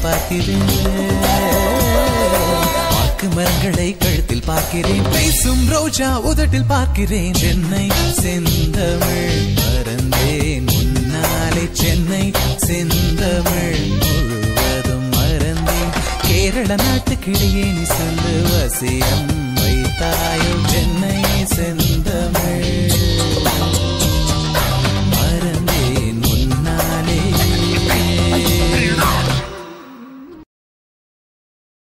பார்க்கிறேன் பாக்கு மரங்களை கழுத்தில் பார்க்கிறேன் பேசும் ரோஜா உதட்டில் பார்க்கிறேன் சென்னை செந்தமிழ் மறந்தேன் முன்னாலே சென்னை செந்தமிழ் முழுவதும் மறந்தேன் கேரள நாட்டுக்கிடையே நீ சொல்லு வசியம் வைத்தாயோ சென்னை சென்னை